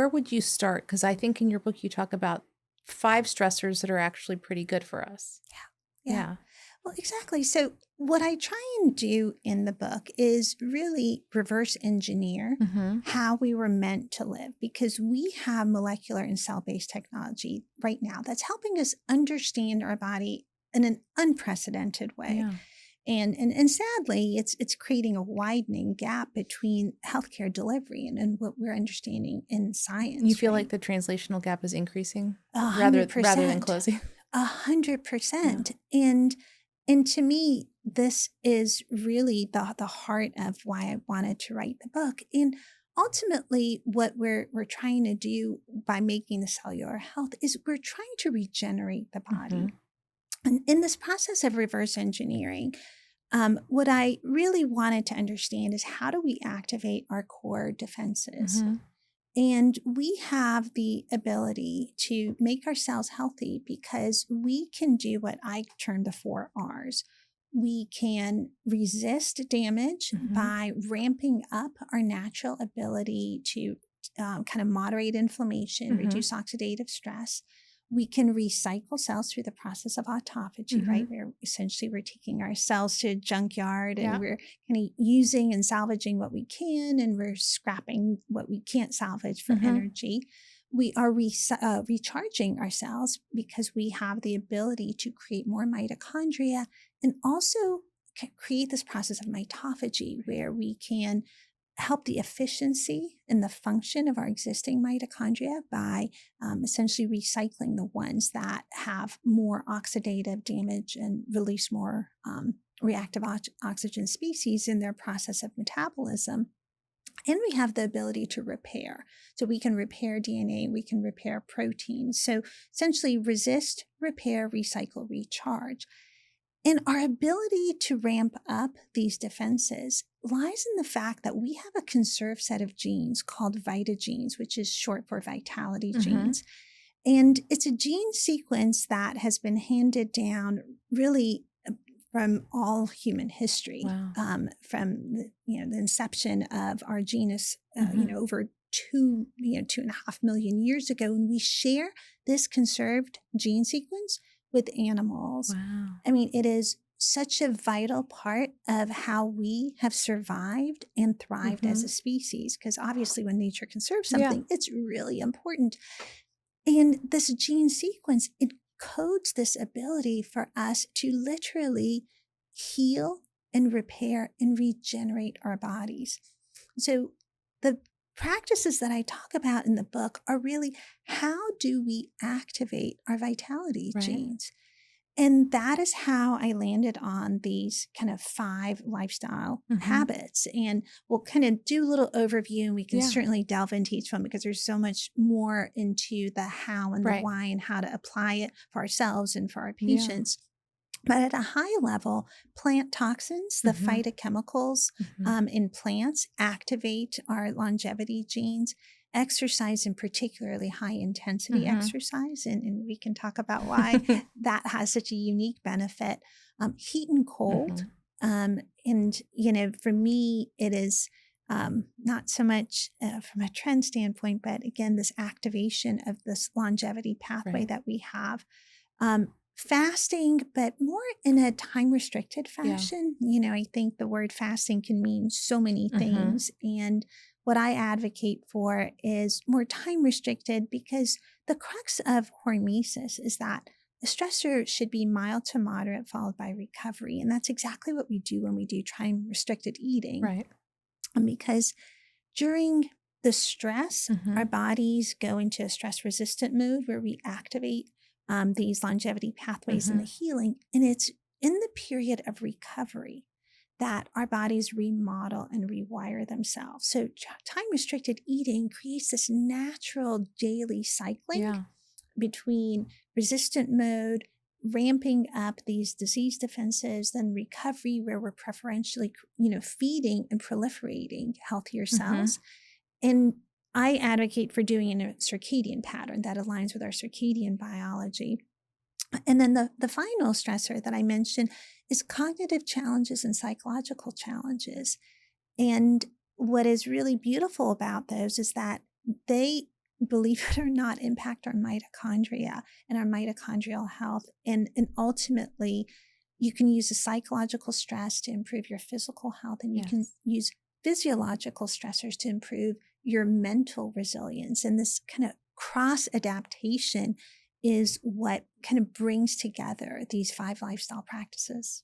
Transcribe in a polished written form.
where would you start? Because I think in your book you talk about 5 stressors that are actually pretty good for us. Yeah. Yeah. Well, exactly. So what I try and do in the book is really reverse engineer Mm-hmm. how we were meant to live, because we have molecular and cell-based technology right now that's helping us understand our body in an unprecedented way. Yeah. And sadly, it's creating a widening gap between healthcare delivery and what we're understanding in science. You feel right? like the translational gap is increasing rather than 100%. closing? 100%. And to me, this is really the heart of why I wanted to write the book. And ultimately, what we're trying to do by making the cellular health is we're trying to regenerate the body. Mm-hmm. And in this process of reverse engineering, what I really wanted to understand is how do we activate our core defenses? Mm-hmm. And we have the ability to make our cells healthy because we can do what I term the 4 R's. We can resist damage Mm-hmm. by ramping up our natural ability to kind of moderate inflammation, Mm-hmm. reduce oxidative stress. We can recycle cells through the process of autophagy, Mm-hmm. right? We're taking our cells to a junkyard and Yeah. we're kind of using and salvaging what we can, and we're scrapping what we can't salvage for Mm-hmm. energy. We are recharging our cells because we have the ability to create more mitochondria and also create this process of mitophagy where we can help the efficiency and the function of our existing mitochondria by essentially recycling the ones that have more oxidative damage and release more reactive oxygen species in their process of metabolism. And we have the ability to repair. So we can repair DNA, we can repair proteins. So essentially resist, repair, recycle, recharge. And our ability to ramp up these defenses lies in the fact that we have a conserved set of genes called vita genes, which is short for vitality genes. And it's a gene sequence that has been handed down really from all human history, Wow. from the inception of our genus, over 2.5 million years ago. And we share this conserved gene sequence with animals. Wow. I mean, it is such a vital part of how we have survived and thrived as a species, because obviously when nature conserves something, it's really important. And this gene sequence, it codes this ability for us to literally heal and repair and regenerate our bodies. So the practices that I talk about in the book are really how do we activate our vitality genes? And that is how I landed on these kind of 5 lifestyle habits. And we'll kind of do a little overview, and we can certainly delve into each one because there's so much more into the how and the why and how to apply it for ourselves and for our patients. But at a high level, plant toxins, the phytochemicals in plants, activate our longevity genes. Exercise, and particularly high intensity exercise, and we can talk about why that has such a unique benefit. Heat and cold, and for me, it is not so much from a trend standpoint, but again, this activation of this longevity pathway that we have. Fasting, but more in a time-restricted fashion. I think the word fasting can mean so many things, and what I advocate for is more time-restricted, because the crux of hormesis is that the stressor should be mild to moderate, followed by recovery. And that's exactly what we do when we do time-restricted eating. Right. Because during the stress, our bodies go into a stress-resistant mode where we activate these longevity pathways in the healing. And it's in the period of recovery that our bodies remodel and rewire themselves. So time-restricted eating creates this natural daily cycling between resistant mode, ramping up these disease defenses, then recovery where we're preferentially, feeding and proliferating healthier cells. And I advocate for doing it in a circadian pattern that aligns with our circadian biology. And then the final stressor that I mentioned is cognitive challenges and psychological challenges. And what is really beautiful about those is that they believe it or not, impact our mitochondria and our mitochondrial health. And ultimately, you can use a psychological stress to improve your physical health, and you can use physiological stressors to improve your mental resilience. And this kind of cross adaptation is what kind of brings together these 5 lifestyle practices.